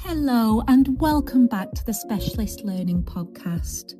Hello and welcome back to the Specialist Learning Podcast.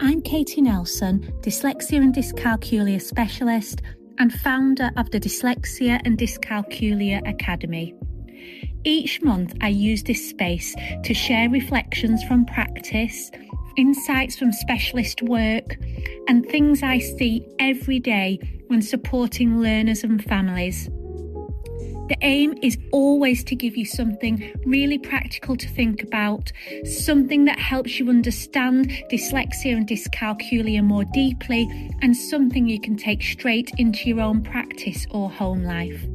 I'm Katie Nelson, Dyslexia and Dyscalculia Specialist and founder of the Dyslexia and Dyscalculia Academy. Each month I use this space to share reflections from practice, insights from specialist work and things I see every day when supporting learners and families. The aim is always to give you something really practical to think about, something that helps you understand dyslexia and dyscalculia more deeply, and something you can take straight into your own practice or home life.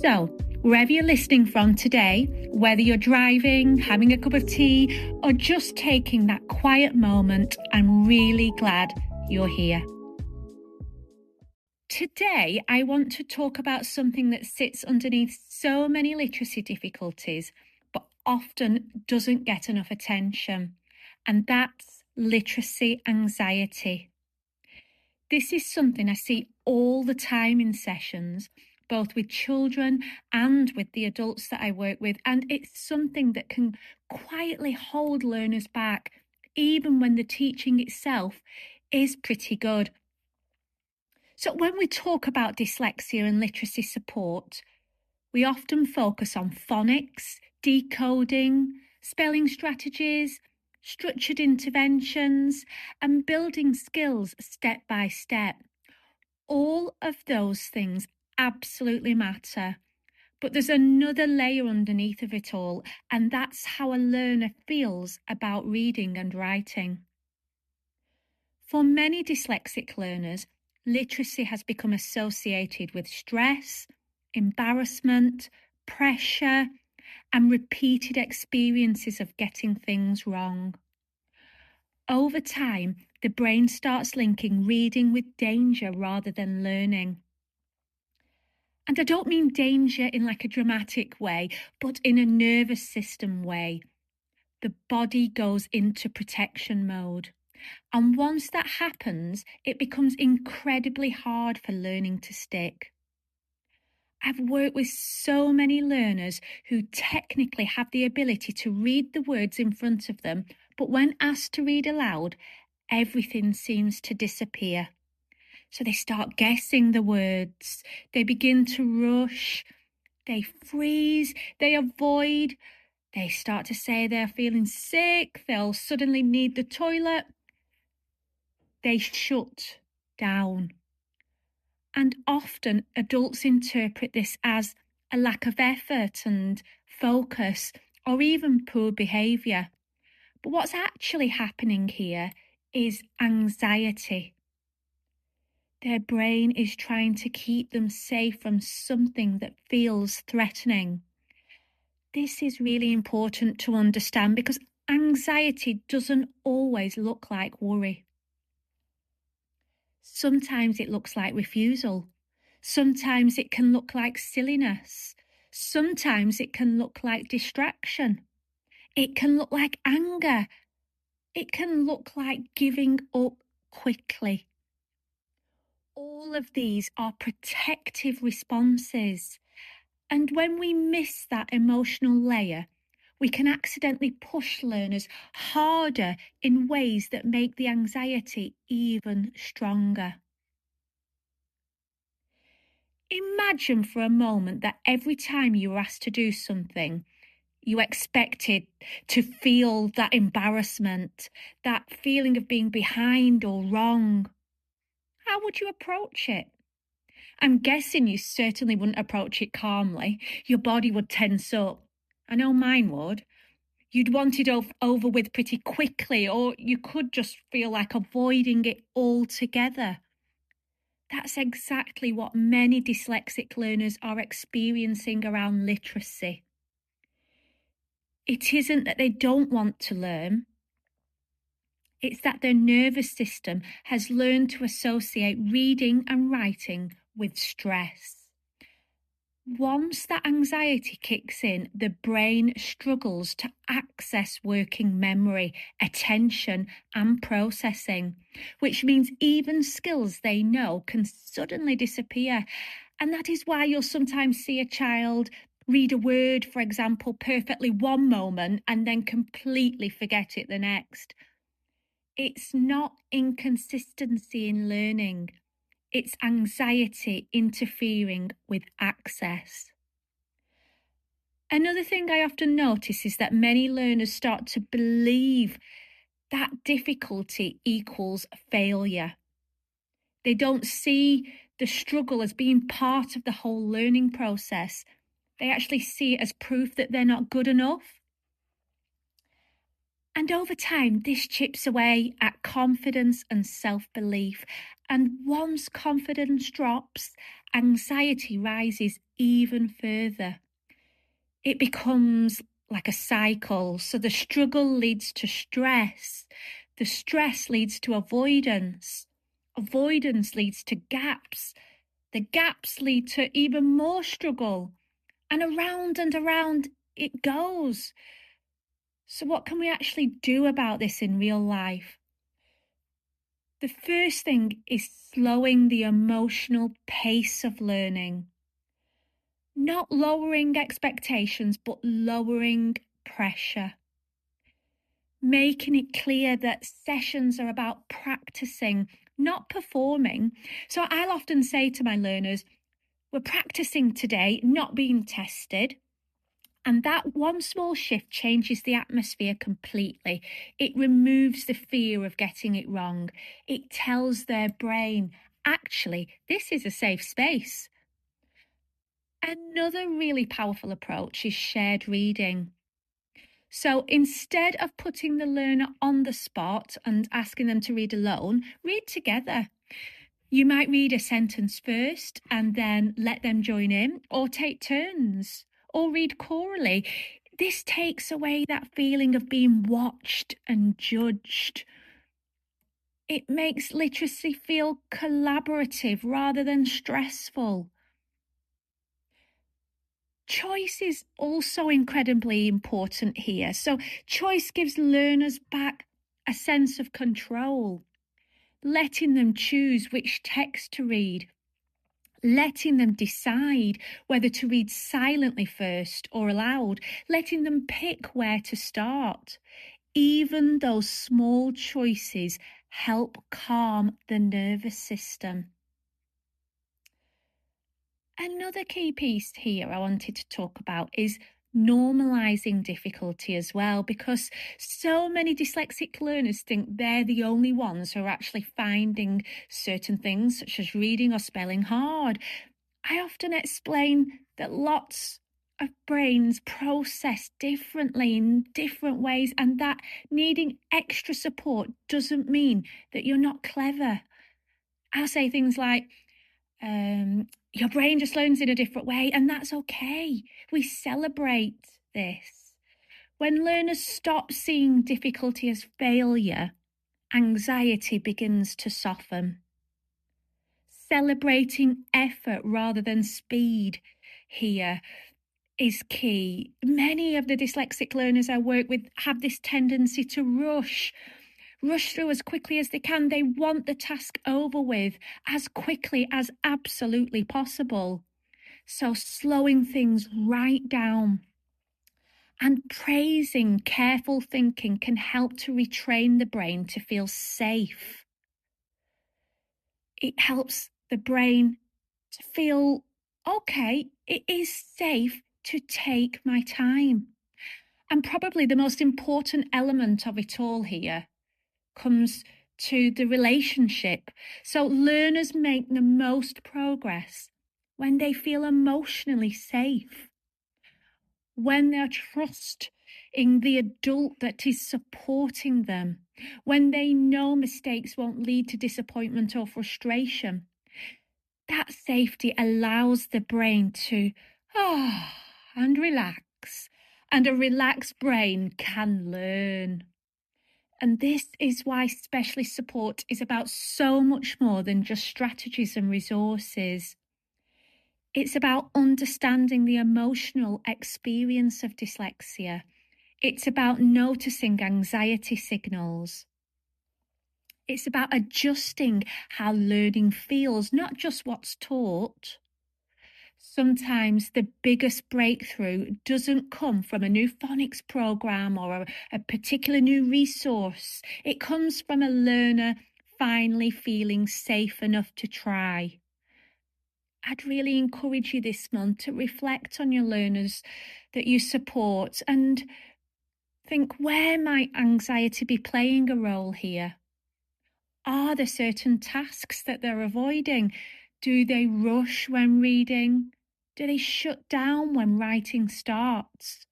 So, wherever you're listening from today, whether you're driving, having a cup of tea, or just taking that quiet moment, I'm really glad you're here. Today, I want to talk about something that sits underneath so many literacy difficulties, but often doesn't get enough attention, and that's literacy anxiety. This is something I see all the time in sessions, both with children and with the adults that I work with, and it's something that can quietly hold learners back, even when the teaching itself is pretty good. So when we talk about dyslexia and literacy support, we often focus on phonics, decoding, spelling strategies, structured interventions, and building skills step by step. All of those things absolutely matter, but there's another layer underneath of it all, and that's how a learner feels about reading and writing. For many dyslexic learners, literacy has become associated with stress, embarrassment, pressure, and repeated experiences of getting things wrong. Over time, the brain starts linking reading with danger rather than learning. And I don't mean danger in like a dramatic way, but in a nervous system way. The body goes into protection mode. And once that happens, it becomes incredibly hard for learning to stick. I've worked with so many learners who technically have the ability to read the words in front of them, but when asked to read aloud, everything seems to disappear. So they start guessing the words, they begin to rush, they freeze, they avoid, they start to say they're feeling sick, they'll suddenly need the toilet. They shut down. And often adults interpret this as a lack of effort and focus or even poor behaviour. But what's actually happening here is anxiety. Their brain is trying to keep them safe from something that feels threatening. This is really important to understand because anxiety doesn't always look like worry. Sometimes it looks like refusal. Sometimes it can look like silliness. Sometimes it can look like distraction. It can look like anger. It can look like giving up quickly. All of these are protective responses. And when we miss that emotional layer, we can accidentally push learners harder in ways that make the anxiety even stronger. Imagine for a moment that every time you were asked to do something, you expected to feel that embarrassment, that feeling of being behind or wrong. How would you approach it? I'm guessing you certainly wouldn't approach it calmly. Your body would tense up. I know mine would. You'd want it over with pretty quickly, or you could just feel like avoiding it altogether. That's exactly what many dyslexic learners are experiencing around literacy. It isn't that they don't want to learn. It's that their nervous system has learned to associate reading and writing with stress. Once that anxiety kicks in, the brain struggles to access working memory, attention, and processing, which means even skills they know can suddenly disappear. And that is why you'll sometimes see a child read a word, for example, perfectly one moment and then completely forget it the next. It's not inconsistency in learning, it's anxiety interfering with access. Another thing I often notice is that many learners start to believe that difficulty equals failure. They don't see the struggle as being part of the whole learning process. They actually see it as proof that they're not good enough. And over time, this chips away at confidence and self-belief. And once confidence drops, anxiety rises even further. It becomes like a cycle. So the struggle leads to stress. The stress leads to avoidance. Avoidance leads to gaps. The gaps lead to even more struggle. And around it goes. So what can we actually do about this in real life? The first thing is slowing the emotional pace of learning. Not lowering expectations, but lowering pressure. Making it clear that sessions are about practicing, not performing. So I'll often say to my learners, we're practicing today, not being tested. And that one small shift changes the atmosphere completely. It removes the fear of getting it wrong. It tells their brain, actually, this is a safe space. Another really powerful approach is shared reading. So instead of putting the learner on the spot and asking them to read alone, read together. You might read a sentence first and then let them join in, or take turns, or read chorally. This takes away that feeling of being watched and judged. It makes literacy feel collaborative rather than stressful. Choice is also incredibly important here. So choice gives learners back a sense of control, letting them choose which text to read, letting them decide whether to read silently first or aloud, letting them pick where to start. Even those small choices help calm the nervous system. Another key piece here I wanted to talk about is normalizing difficulty as well, because so many dyslexic learners think they're the only ones who are actually finding certain things, such as reading or spelling, hard. I often explain that lots of brains process differently in different ways, and that needing extra support doesn't mean that you're not clever. I'll say things like, your brain just learns in a different way, and that's okay. We celebrate this. When learners stop seeing difficulty as failure, anxiety begins to soften. Celebrating effort rather than speed here is key. Many of the dyslexic learners I work with have this tendency to rush through as quickly as they can. They want the task over with as quickly as absolutely possible. So slowing things right down and praising careful thinking can help to retrain the brain to feel safe. It helps the brain to feel, okay, it is safe to take my time. And probably the most important element of it all here comes to the relationship. So learners make the most progress when they feel emotionally safe, when they're trusting the adult that is supporting them, when they know mistakes won't lead to disappointment or frustration. That safety allows the brain to and relax. And a relaxed brain can learn. And this is why specialist support is about so much more than just strategies and resources. It's about understanding the emotional experience of dyslexia. It's about noticing anxiety signals. It's about adjusting how learning feels, not just what's taught. Sometimes the biggest breakthrough doesn't come from a new phonics program or a particular new resource. It comes from a learner finally feeling safe enough to try. I'd really encourage you this month to reflect on your learners that you support and think, where might anxiety be playing a role here? Are there certain tasks that they're avoiding? Do they rush when reading? Do they shut down when writing starts?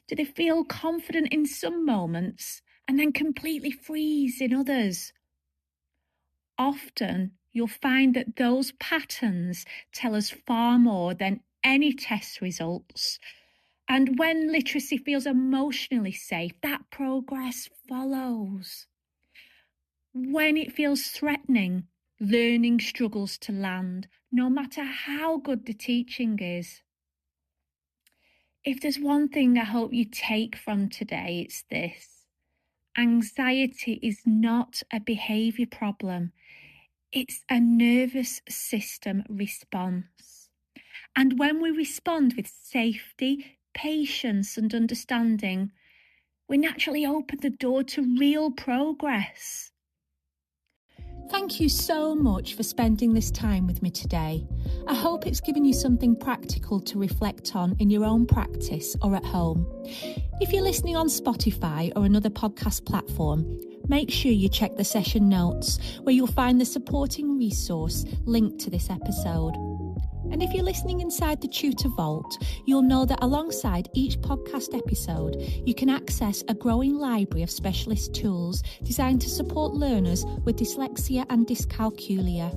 Do they feel confident in some moments and then completely freeze in others? Often you'll find that those patterns tell us far more than any test results. And when literacy feels emotionally safe, that progress follows. When it feels threatening, learning struggles to land, no matter how good the teaching is. If there's one thing I hope you take from today, it's this. Anxiety is not a behaviour problem. It's a nervous system response. And when we respond with safety, patience and understanding, we naturally open the door to real progress. Thank you so much for spending this time with me today. I hope it's given you something practical to reflect on in your own practice or at home. If you're listening on Spotify or another podcast platform, make sure you check the session notes where you'll find the supporting resource linked to this episode. And if you're listening inside the Tutor Vault, you'll know that alongside each podcast episode, you can access a growing library of specialist tools designed to support learners with dyslexia and dyscalculia.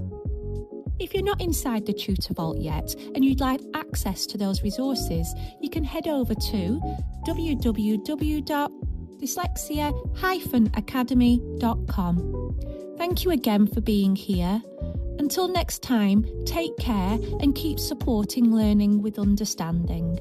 If you're not inside the Tutor Vault yet and you'd like access to those resources, you can head over to www.dyslexia-academy.com. Thank you again for being here. Until next time, take care and keep supporting learning with understanding.